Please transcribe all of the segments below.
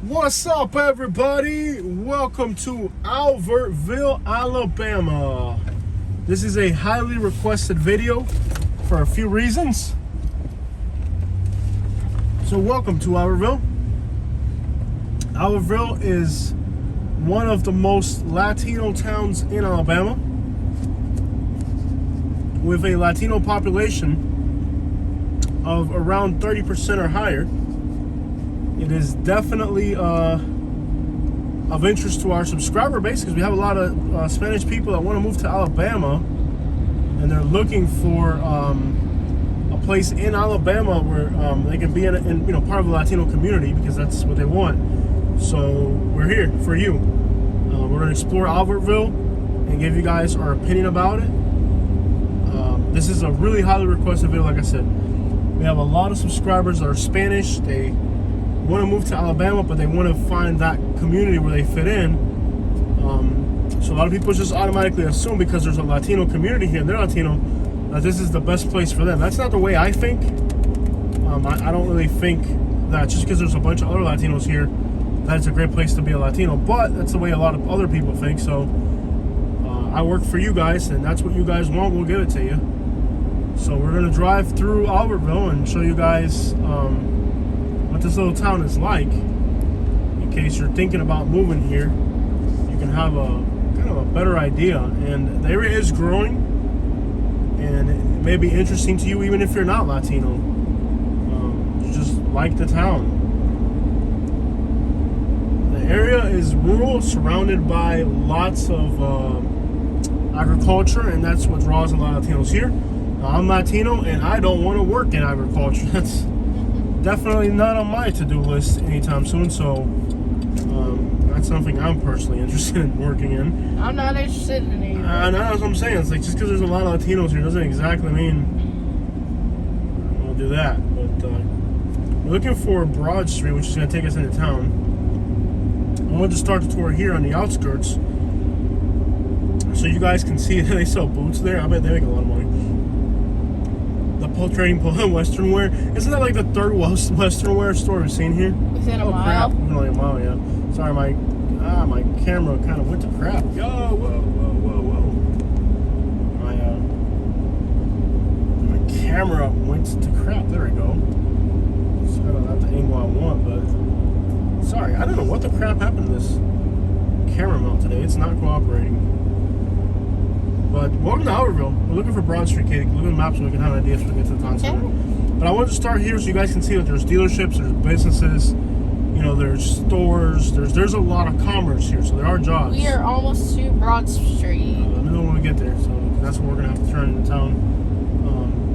What's up, everybody? Welcome to Albertville, Alabama. This is a highly requested video for a few reasons. So welcome to Albertville. Albertville is one of the most Latino towns in Alabama, with a Latino population of around 30% or higher. It is definitely of interest to our subscriber base because we have a lot of Spanish people that want to move to Alabama, and they're looking for a place in Alabama where they can be in part of the Latino community, because that's what they want. So we're here for you. We're going to explore Albertville and give you guys our opinion about it. This is a really highly requested video. Like I said, we have a lot of subscribers that are Spanish. They want to move to Alabama, but they want to find that community where they fit in. So a lot of people just automatically assume because there's a Latino community here and they're Latino, that this is the best place for them. That's not the way I think. I don't really think that just because there's a bunch of other Latinos here, that's a great place to be a Latino, but that's the way a lot of other people think. So I work for you guys, and that's what you guys want, we'll give it to you. So we're going to drive through Albertville and show you guys what this little town is like, in case you're thinking about moving here. You can have a kind of a better idea. And the area is growing, and it may be interesting to you even if you're not Latino. You just like the town. The area is rural, surrounded by lots of agriculture, and that's what draws a lot of Latinos here. I'm Latino, and I don't want to work in agriculture. That's definitely not on my to-do list anytime soon, so that's something I'm personally interested in working in. I'm not interested in it either. That's what I'm saying. It's like, just because there's a lot of Latinos here doesn't exactly mean we'll do that. But we're looking for Broad Street, which is going to take us into town. I wanted to start the tour here on the outskirts, so you guys can see that they sell boots there. I bet they make a lot of money. The Trading Post Western Wear. Isn't that like the third Western Wear store we've seen here? Is that a mile? Crap. Only a mile, yeah. Sorry, my camera kind of went to crap. Yo, whoa. My camera went to crap. There we go. So I don't have the angle I want, but sorry, I don't know what the crap happened to this camera mount today. It's not cooperating. But welcome to Albertville. We're looking for Broad Street, Katie. Look at the map so we can have an idea if we get to the town center. But I wanted to start here so you guys can see that there's dealerships, there's businesses, there's stores, there's a lot of commerce here, so there are jobs. We are almost to Broad Street. Let me know when we get there, so that's what we're gonna have to turn into town.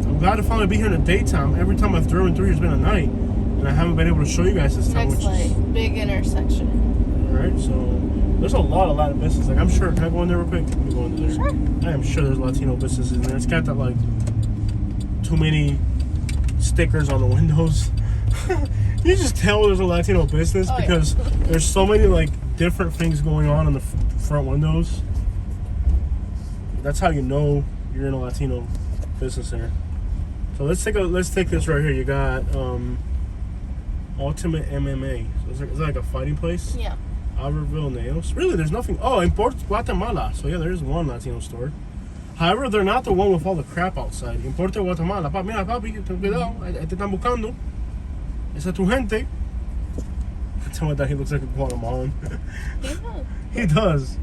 I'm glad to finally be here in the daytime. Every time I've driven through, it's been at night, and I haven't been able to show you guys this town. Next light, big intersection. All right, so there's a lot of Latin businesses. Like, I'm sure. Can I go in there real quick? Let me go in there. Sure. I am sure there's Latino businesses in there. It's got that, like, too many stickers on the windows. You just tell there's a Latino business because there's so many, like, different things going on the front windows. That's how you know you're in a Latino business center. So let's take this right here. You got Ultimate MMA. So is that like a fighting place? Yeah. Albertville Nails. Really, there's nothing. Oh, Import Guatemala. So yeah, there is one Latino store. However, they're not the one with all the crap outside. Importe Guatemala. Mira, papi, ten cuidado. Te están buscando. Esa es tu gente. Tell me that he looks like a Guatemalan. He does.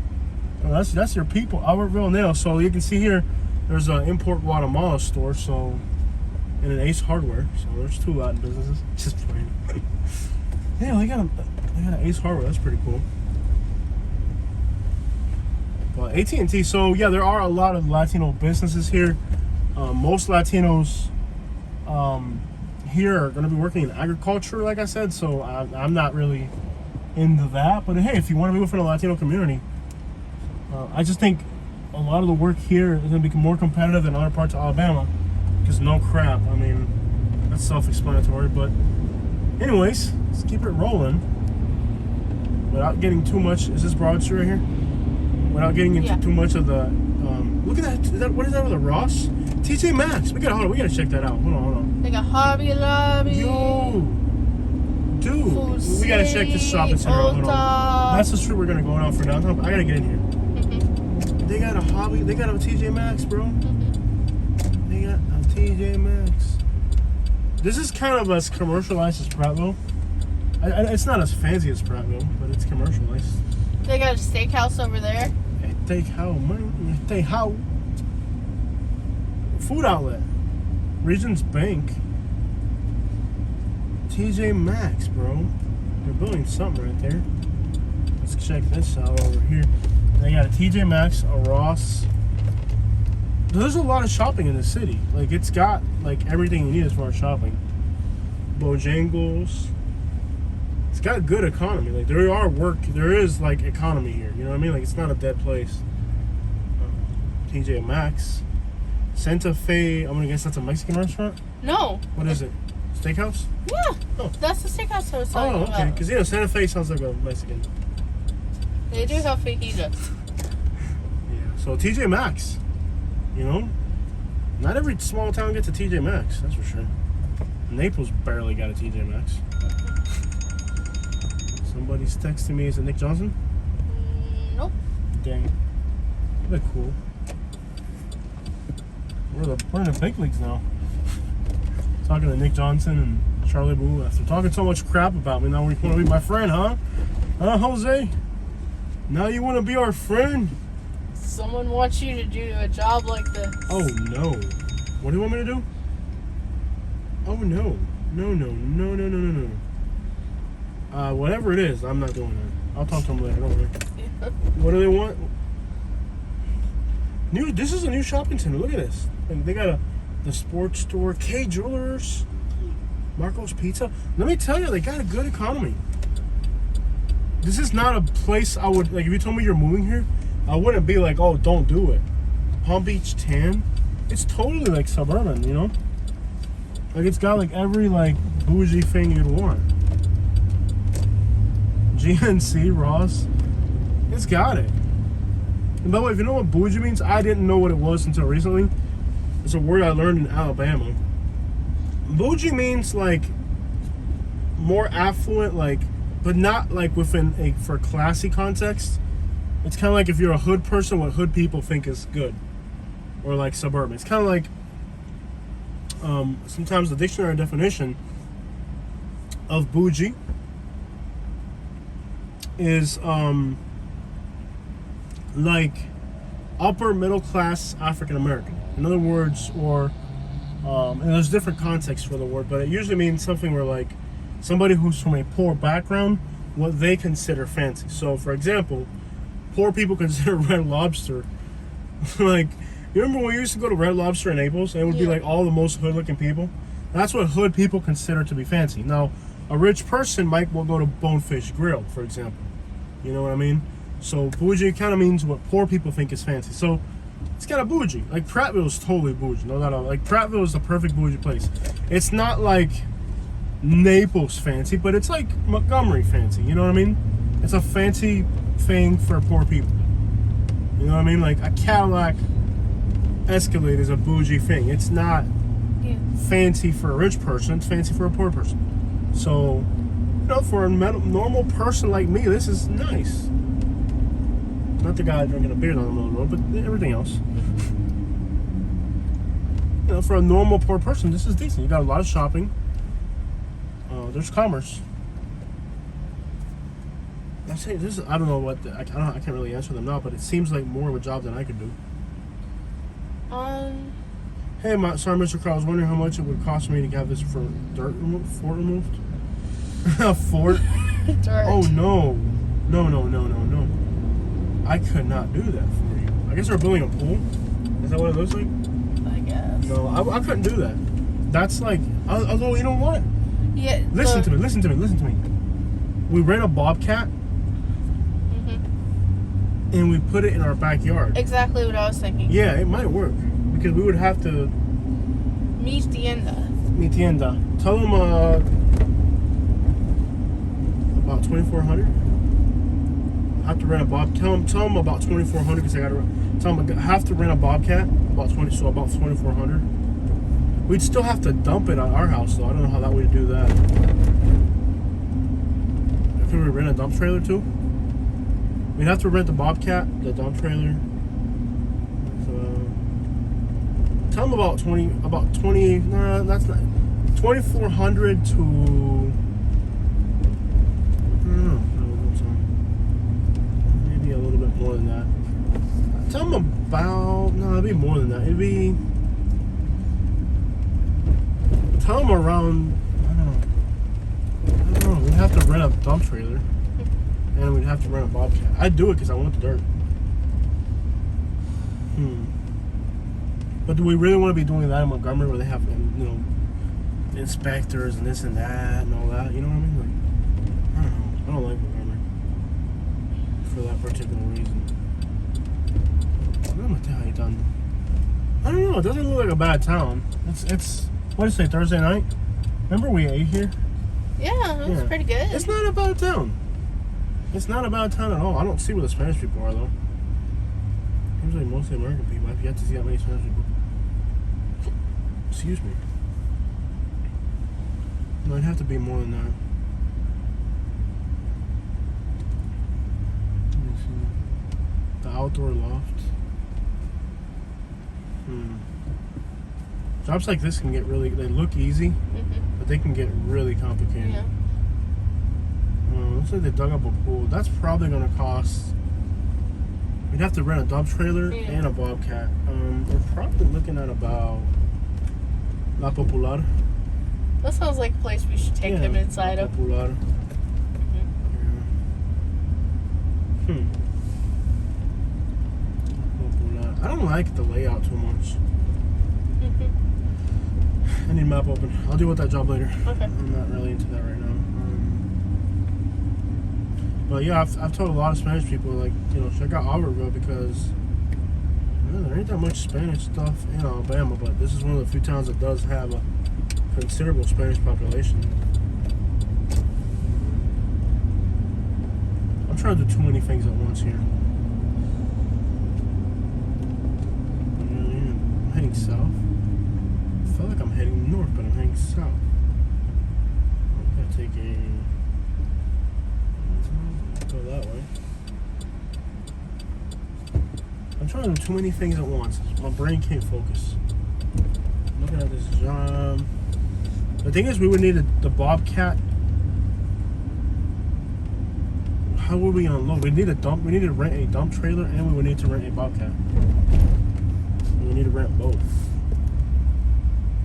Well, that's your people. Albertville Nails. So you can see here, there's an Import Guatemala store. So, and an Ace Hardware. So there's two Latin businesses. Just playing. Yeah, they got an Ace Hardware. That's pretty cool. But AT&T. So yeah, there are a lot of Latino businesses here. Most Latinos here are going to be working in agriculture, like I said. So I'm not really into that. But hey, if you want to be within a Latino community, I just think a lot of the work here is going to be more competitive than other parts of Alabama. Because no crap. I mean, that's self-explanatory. But anyways, let's keep it rolling without getting too much. Is this Broad Street right here? Without getting into too much of the look at that. What is that with a Ross? TJ Maxx. We gotta check that out. Hold on. Like a Hobby Lobby. Yo, do. We gotta check this shopping center out. Hold on. That's the street we're gonna go on for downtown. I gotta get in here. They got a hobby. They got a TJ Maxx, bro. They got a TJ Maxx. This is kind of as commercialized as Prattville. It's not as fancy as Prattville, but it's commercialized. They got a steakhouse over there. A steakhouse, man. A steakhouse. Food outlet. Regions Bank. TJ Maxx, bro. They're building something right there. Let's check this out over here. They got a TJ Maxx, a Ross. There's a lot of shopping in the city. Like, it's got like everything you need as far as shopping. Bojangles. It's got a good economy. Like, there is like economy here. You know what I mean? Like, it's not a dead place. TJ Maxx. Santa Fe. I'm gonna guess that's a Mexican restaurant. No. What is it? Steakhouse? Yeah. Oh. That's the steakhouse I was talking about. Oh, okay. Because Santa Fe sounds like a Mexican. They do have fajitas. Yeah. So TJ Maxx. You know, not every small town gets a TJ Maxx. That's for sure. Naples barely got a TJ Maxx. Somebody's texting me. Is it Nick Johnson? Nope. Dang. They're cool. We're in the big leagues now. Talking to Nick Johnson and Charlie Boo. After talking so much crap about me, now you want to be my friend, huh? Huh, Jose? Now you want to be our friend? Someone wants you to do a job like this. Oh, no. What do you want me to do? Oh, no. No. Whatever it is, I'm not doing that. I'll talk to them later. Don't worry. What do they want? This is a new shopping center. Look at this. Like, they got the sports store, K Jewelers, Marco's Pizza. Let me tell you, they got a good economy. This is not a place I would, like, if you told me you're moving here, I wouldn't be like, oh, don't do it. Palm Beach Tan, it's totally like suburban, you know? Like, it's got like every like bougie thing you'd want. GNC, Ross, it's got it. And by the way, if you know what bougie means, I didn't know what it was until recently. It's a word I learned in Alabama. Bougie means like more affluent, like, but not like within for classy context. It's kind of like if you're a hood person, what hood people think is good, or like suburban. It's kind of like sometimes the dictionary definition of bougie is like upper middle class African American. In other words, or and there's different contexts for the word, but it usually means something where like somebody who's from a poor background, what they consider fancy. So, for example, poor people consider Red Lobster like, you remember when we used to go to Red Lobster in Naples and it would be like all the most hood looking people? That's what hood people consider to be fancy. Now, a rich person will go to Bonefish Grill, for example. You know what I mean? So bougie kind of means what poor people think is fancy. So it's got a bougie. Like, Prattville is totally bougie. No doubt. Like, Prattville is the perfect bougie place. It's not like Naples fancy, but it's like Montgomery fancy. You know what I mean? It's a fancy thing for poor people. You know what I mean? Like, a Cadillac Escalade is a bougie thing. It's not fancy for a rich person. It's fancy for a poor person. So, you know, for a normal person like me, this is nice. Not the guy drinking a beer down the middle of the road, but everything else. You know, for a normal poor person, this is decent. You got a lot of shopping. There's commerce. I say this. I don't know what. I can't really answer them now, but it seems like more of a job than I could do. Hey, sorry, Mr. Carl. I was wondering how much it would cost me to have this fort removed. A fort? Dirt. Oh no. I could not do that for you. I guess they're building a pool. Is that what it looks like? I guess. No, I couldn't do that. That's like, although, you know what? Yeah. Listen to me. We rent a Bobcat and we put it in our backyard. Exactly what I was thinking. Yeah, it might work because we would have to Mi tienda. Tell them about 2,400. I have to rent a Tell them about 2,400 because I gotta tell them I have to rent a Bobcat about 2,400. We'd still have to dump it at our house though. I don't know how that would do that. Could we rent a dump trailer too? We'd have to rent the Bobcat, the dump trailer. So, tell them about 20. Nah, that's not 2,400 to. I don't know. Maybe a little bit more than that. Tell them about. No, it'd be more than that. It'd be. Tell them around. I don't know. We'd have to rent a dump trailer. And we'd have to rent a Bobcat. I'd do it because I want the dirt. But do we really want to be doing that in Montgomery where they have, inspectors and this and that and all that? You know what I mean? Like, I don't know. I don't like Montgomery for that particular reason. I don't know. It doesn't look like a bad town. It's what did you say, Thursday night? Remember we ate here? Yeah, it was pretty good. It's not a bad town. It's not a bad town at all. I don't see where the Spanish people are, though. Seems like mostly American people. I've yet to see that many Spanish people. Excuse me. No, it'd have to be more than that. Let me see. The outdoor loft. Jobs like this can get really... They look easy, but they can get really complicated. Yeah. Looks like they dug up a pool. That's probably going to cost... We'd have to rent a dump trailer and a Bobcat. We're probably looking at about La Popular. That sounds like a place we should take him inside La of. Popular. Popular. I don't like the layout too much. I need map open. I'll deal with that job later. Okay. I'm not really into that right now. But yeah, I've told a lot of Spanish people, like, check out Albertville because there ain't that much Spanish stuff in Alabama, but this is one of the few towns that does have a considerable Spanish population. I'm trying to do too many things at once here. I'm heading south. I feel like I'm heading north, but I'm heading south. I'm gonna take go that way. I'm trying to do too many things at once. My brain can't focus. I'm looking at this job. The thing is, we would need the Bobcat. How would we unload? We need to rent a dump trailer, and we would need to rent a Bobcat. We need to rent both.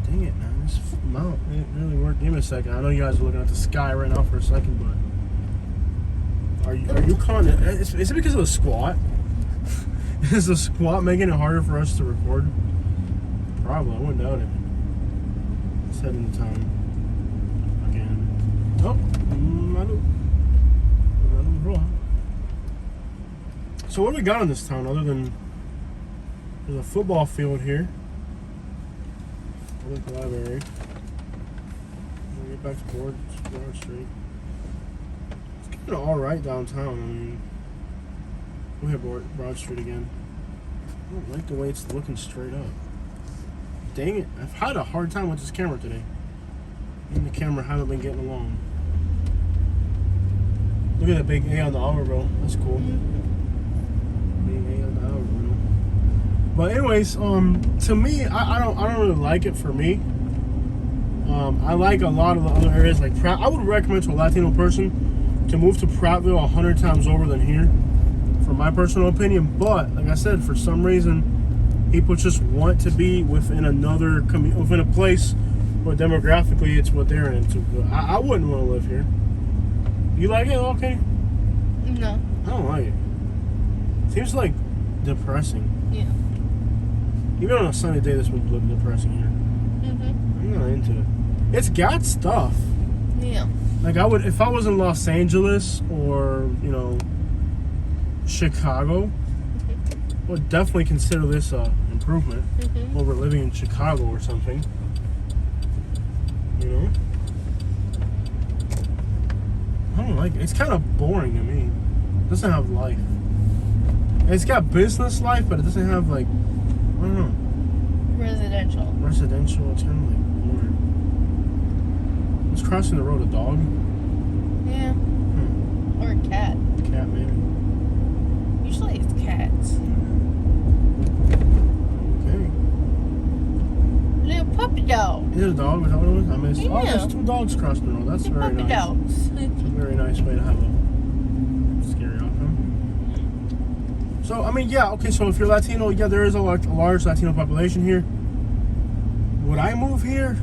Dang it, man! This mount it really worked. Give me a second. I know you guys are looking at the sky right now for a second, but. Are you calling it? Is it because of the squat? Is the squat making it harder for us to record? Probably. I wouldn't doubt it. Setting the time again. Oh, so what do we got in this town other than there's a football field here? Public library. We'll get back to Broad Street. All right downtown. I mean, we have Broad Street again. I don't like the way it's looking straight up. Dang it! I've had a hard time with this camera today. Me and the camera haven't been getting along. Look at that big A on the Albertville. That's cool. Big A on the Albertville. But anyways, to me, I don't really like it for me. I like a lot of the other areas like Pratt. I would recommend to a Latino person to move to Prattville 100 times over than here, for my personal opinion. But like I said, for some reason, people just want to be within within a place where demographically it's what they're into. But I wouldn't want to live here. You like it, okay? No. I don't like it. Seems like depressing. Yeah. Even on a sunny day, this would look depressing here. I'm not into it. It's got stuff. Yeah. Like if I was in Los Angeles or, Chicago, I would definitely consider this a improvement over living in Chicago or something. I don't like it. It's kind of boring to me. It doesn't have life. It's got business life, but it doesn't have I don't know. Residential. It's kind of boring. It's crossing the road, a dog. Yeah. his dog? Was that what it was? I missed. Yeah. Oh, there's 2 dogs crossing the road. That's very nice. Shoutouts. It's a very nice way to have a scary outcome. So, I mean, yeah, okay, so if you're Latino, yeah, there is a large Latino population here. Would I move here?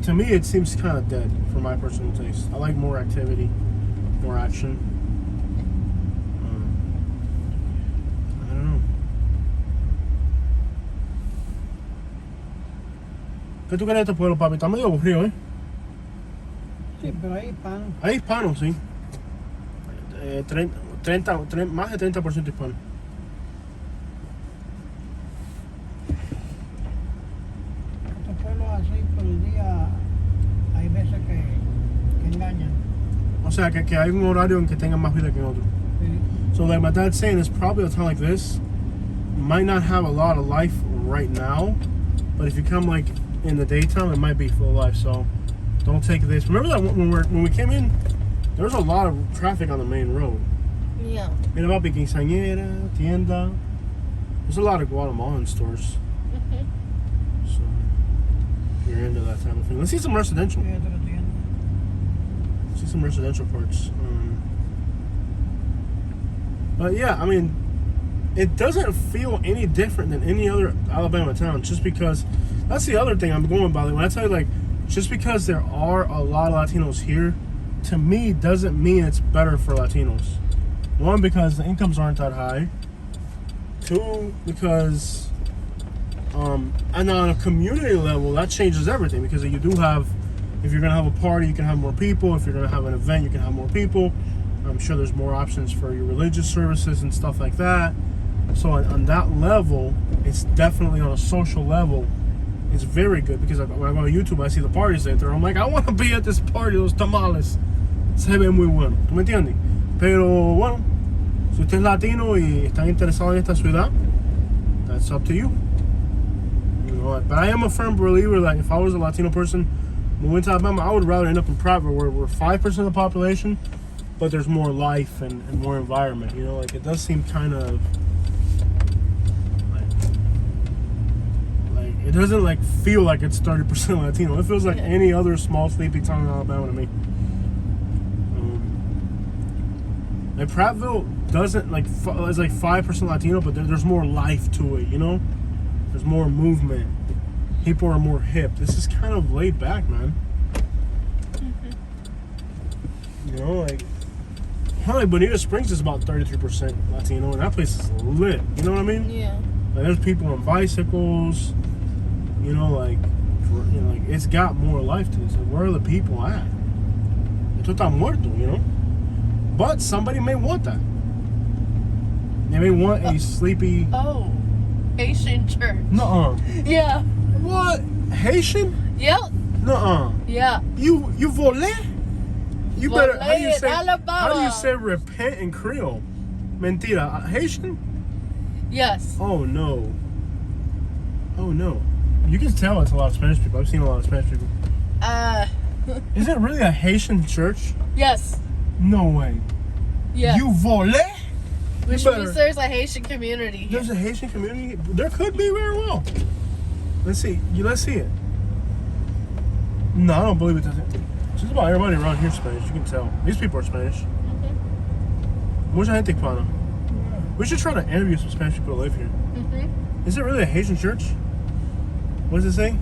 To me, it seems kind of dead for my personal taste. I like more activity, more action. I don't know. ¿Qué tú crees de este pueblo, papi? Está medio aburrido, ¿eh? Sí, pero hay hispanos. Hay hispanos, sí. 30, más de 30% hispanos. Estos pueblos así por el día hay veces que engañan. O sea, que hay un horario en que tengan más vida que en otro. Sí. So like my dad's saying, it's probably a town like this might not have a lot of life right now, but if you come like in the daytime, it might be full of life. So don't take this. Remember that when we came in, there was a lot of traffic on the main road. Yeah. Mira papi, quinceañera, tienda. There's a lot of Guatemalan stores. So if you're into that type of thing. Let's see some residential. Sí, otra tienda. See some residential parts. But yeah, I mean, it doesn't feel any different than any other Alabama town, just because that's the other thing I'm going by. When I tell you, like, just because there are a lot of Latinos here, to me, doesn't mean it's better for Latinos. One, because the incomes aren't that high. Two, because, and on a community level, that changes everything, because you do have, if you're going to have a party, you can have more people. If you're going to have an event, you can have more people. I'm sure there's more options for your religious services and stuff like that. So on that level, it's definitely on a social level, it's very good, because when I go to YouTube, I see the parties there. I'm like, I want to be at this party, los tamales. Se ve muy bueno. ¿Tú me entiendes? Pero bueno, si usted es latino y está interesado en esta ciudad, that's up to you. You know, but I am a firm believer that if I was a Latino person moving to Alabama, I would rather end up in Prattville, where we're 5% of the population, but there's more life and more environment. You know, like, it does seem kind of like it doesn't like feel like it's 30% Latino. It feels like any other small sleepy town in Alabama to me. Like Prattville doesn't like it's like 5% Latino, but there's more life to it. You know, there's more movement. People are more hip. This is kind of laid back, man. You know, like Bonita Springs is about 33% Latino, and that place is lit. You know what I mean? Yeah. Like, there's people on bicycles. You know, like it's got more life to this. Like, where are the people at? Esto está muerto, you know. But somebody may want that. They may want a sleepy. Oh, Haitian Church. Nuh-uh. Yeah. What? Haitian? Yep. Nuh-uh. Yeah. You volé? You better. How do you Volé in say? Alabama. How do you say repent in Creole? Mentira. Haitian? Yes. Oh no. Oh no. You can tell it's a lot of Spanish people. I've seen a lot of Spanish people. Is it really a Haitian church? Yes. No way. Yeah. You volé? Which better- means there's a Haitian community here. There's a Haitian community. There could be very well. Let's see. Let's see it. No, I don't believe it. Just about everybody around here is Spanish. You can tell. These people are Spanish. Mucha gente hispana. We should try to interview some Spanish people that live here. Is it really a Haitian church? What does it say?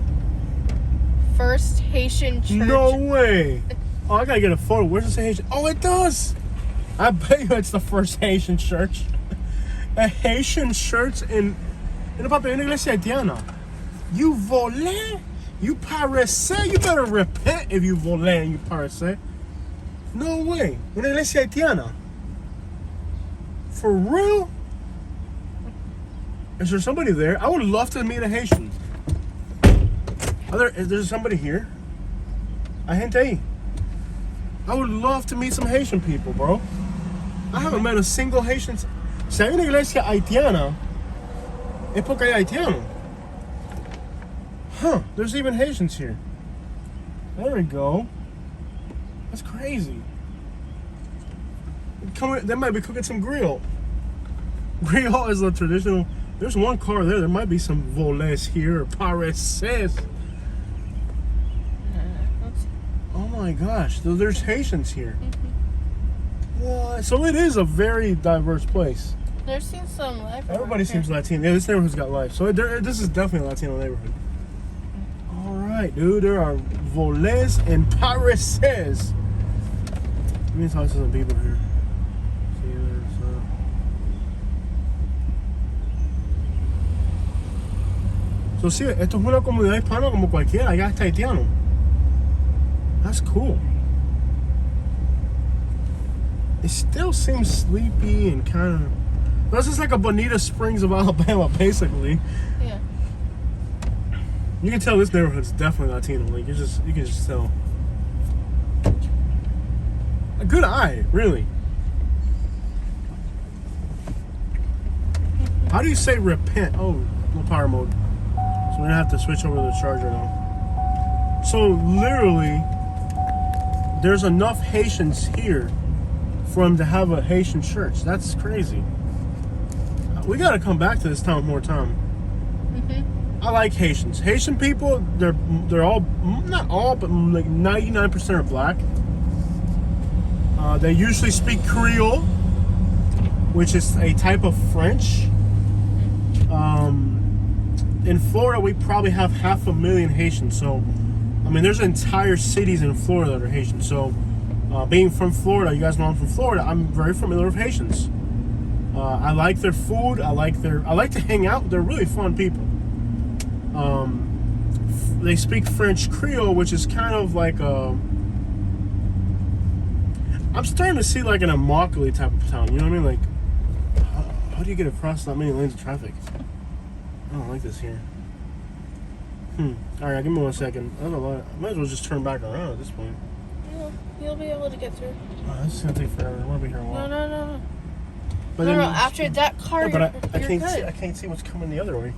First Haitian Church. No way. Oh, I gotta get a photo. Where's it say Haitian? Oh, it does. I bet you it's the first Haitian church. A Haitian church in una iglesia haitiana. You volé? You parece? You better repent if you volé and you parece. No way. Una iglesia haitiana. For real? Is there somebody there? I would love to meet a Haitian. Is there somebody here? Hay gente ahí. I would love to meet some Haitian people, bro. I haven't met a single Haitian. Si hay una iglesia haitiana, es porque hay haitiano. Huh, there's even Haitians here. There we go. That's crazy. They might be cooking some grill. Grill is a traditional. There's one car there. There might be some volés here or pareces. my gosh, there's Haitians here. What? So it is a very diverse place. There's seen some life. Everybody seems Latino. Yeah, this neighborhood's got life. So this is definitely a Latino neighborhood. All right, dude. There are volets and pareces. Let me talk to some people here. See, so sí, esto es una comunidad hispana como cualquiera. Allá está haitiano. That's cool. It still seems sleepy and kind of. This is like a Bonita Springs of Alabama, basically. Yeah. You can tell this neighborhood's definitely Latino. Like you can just tell. A good eye, really. How do you say repent? Oh, no power mode. So we're gonna have to switch over to the charger now. So literally, there's enough Haitians here for them to have a Haitian church. That's crazy. We gotta come back to this town more time. I like Haitians. Haitian people, they're all, not all, but like 99% are black. They usually speak Creole, which is a type of French. In Florida, we probably have 500,000 Haitians. So, I mean, there's entire cities in Florida that are Haitian. So, being from Florida, you guys know I'm from Florida. I'm very familiar with Haitians. I like their food. I like to hang out. They're really fun people. They speak French Creole, which is kind of like a. I'm starting to see like an Immokalee type of town. You know what I mean? Like, how do you get across that many lanes of traffic? I don't like this here. All right, give me 1 second. I don't know. I might as well just turn back around at this point. You'll be able to get through. Oh, this is gonna take forever. I want to be here a while. No. But No, after that car, yeah, but I you're can't good. see. I can't see what's coming the other way.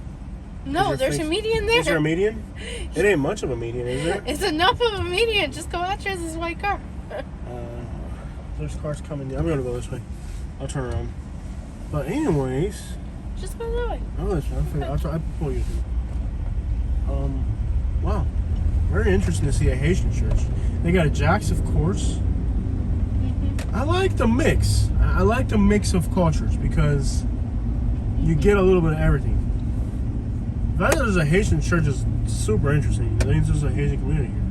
No, there's a median there. Is there a median? It ain't much of a median, is there? It's enough of a median. Just go out there. This white car. There's cars coming. I'm gonna go this way. I'll turn around. But anyways, Just go that way. I'll go this way. I'll try to pull you. Wow, very interesting to see a Haitian church. They got a Jack's, of course. I like the mix. I like the mix of cultures because you get a little bit of everything. The fact that there's a Haitian church is super interesting. I think there's a Haitian community here.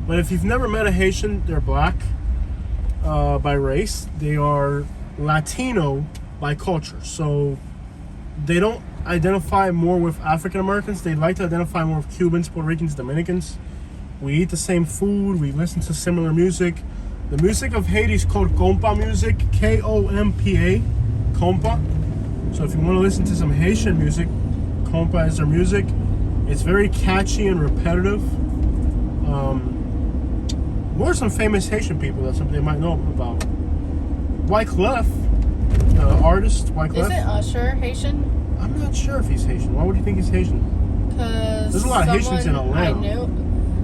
But if you've never met a Haitian, they're black by race. They are Latino by culture. So they don't identify more with African Americans. They like to identify more with Cubans, Puerto Ricans, Dominicans. We eat the same food. We listen to similar music. The music of Haiti is called compa music, K-O-M-P-A, compa. So if you want to listen to some Haitian music, compa is their music. It's very catchy and repetitive. What are some famous Haitian people that somebody might know about? Wyclef, the artist, Wyclef. Isn't Usher Haitian? I'm not sure if he's Haitian. Why would you think he's Haitian? Because There's a lot of Haitians in Atlanta.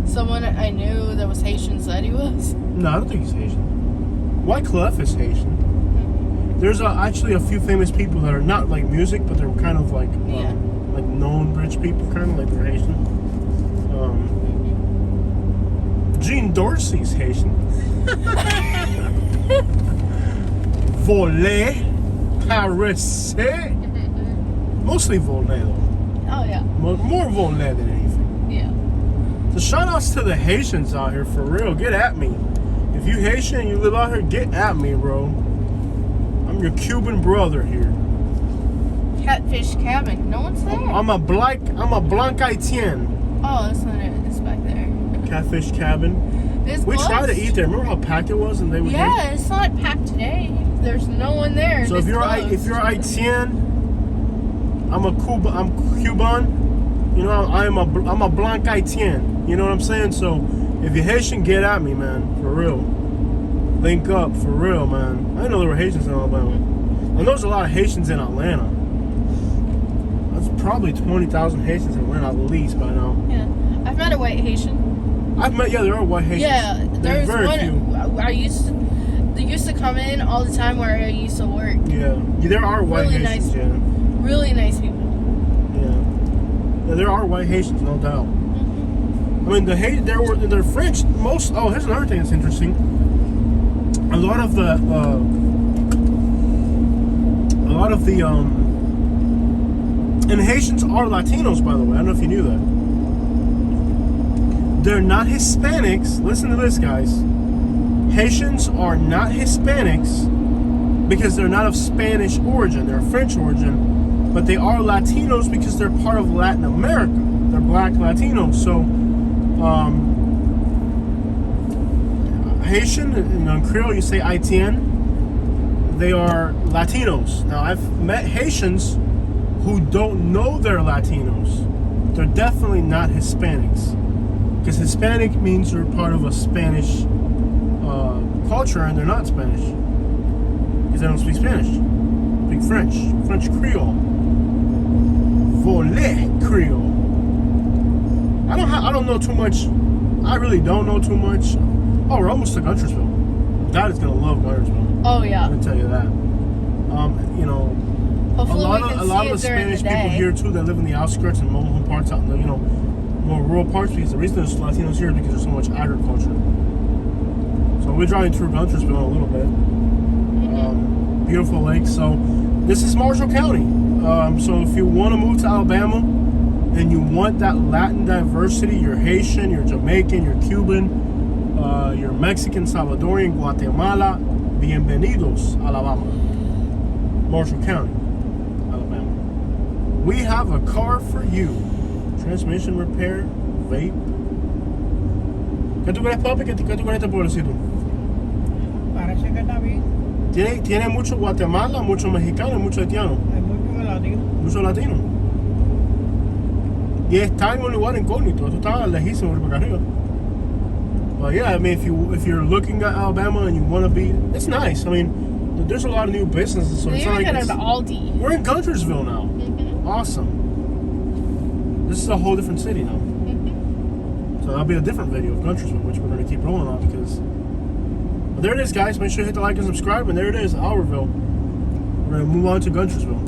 Someone I knew that was Haitian said he was. No, I don't think he's Haitian. Wyclef is Haitian. There's actually a few famous people that are not like music, but they're kind of like like known rich people, kind of like they're Haitian. Gene Dorsey's Haitian. Volet, Paris. Mostly volet though. Oh yeah. More volet than anything. Yeah. So shout outs to the Haitians out here, for real. Get at me. If you Haitian and you live out here, get at me, bro. I'm your Cuban brother here. Catfish Cabin. No one's there. I'm a blanc Haitien. Oh, that's not it. It's back there. Catfish Cabin. It's We closed. tried to eat there. Remember how packed it was, and they would. Yeah, it's not packed today. There's no one there. So It's if you're closed. Haitien, I'm Cuban. You know, I'm a blanc Haitien. You know what I'm saying? So if you're Haitian, get at me, man. For real. Link up, for real, man. I didn't know there were Haitians in Alabama. And there's a lot of Haitians in Atlanta. That's probably 20,000 Haitians in Atlanta at least by now. Yeah, I've met a white Haitian. There are white Haitians. Yeah, There's there's very one. They used to come in all the time where I used to work. Yeah, there are white Really Haitians. nice. Yeah. Really nice people. Yeah, there are white Haitians, no doubt. mean, they're French. Here's another thing that's interesting. A lot of the and Haitians are Latinos, by the way. I don't know if you knew that. They're not Hispanics. Listen to this, guys. Haitians are not Hispanics because they're not of Spanish origin. They're of French origin, but they are Latinos because they're part of Latin America. They're black Latinos. So, Haitian, in Creole, you say Haitian. They are Latinos. Now, I've met Haitians who don't know they're Latinos. They're definitely not Hispanics. Because Hispanic means you're part of a Spanish culture, and they're not Spanish. Because they don't speak Spanish. They speak French Creole. Volet Creole. I don't know too much. I really don't know too much. Oh, we're almost to Guntersville. Dad is gonna love Guntersville. Oh yeah. I'm gonna tell you that. Hopefully a lot of the Spanish people here too that live in the outskirts and mobile home parks out in the more rural parts, because the reason there's Latinos here is because there's so much agriculture. So we're driving through Guntersville a little bit. Beautiful lake. So this is Marshall County. So if you want to move to Alabama and you want that Latin diversity, you're Haitian, you're Jamaican, you're Cuban, you're Mexican, Salvadorian, Guatemala, bienvenidos, Alabama. Marshall County, Alabama. We have a car for you. Transmission repair, vape. ¿Qué tú crees, papi? ¿Qué tú crees este pueblecito? Parece que está bien. Tiene mucho Guatemala, mucho mexicano y mucho haitiano. Hay mucho latino. Mucho latino. Y está en un lugar incógnito. Esto está lejísimo por acá arriba. But yeah, I mean, if you're looking at Alabama and you want to be, it's nice. I mean, there's a lot of new businesses. So They it's not even like got an Aldi. we're in Guntersville now. Awesome. This is a whole different city now. So that'll be a different video of Guntersville, which we're going to keep rolling on because. But there it is, guys. Make sure you hit the like and subscribe. And there it is, Albertville. We're going to move on to Guntersville.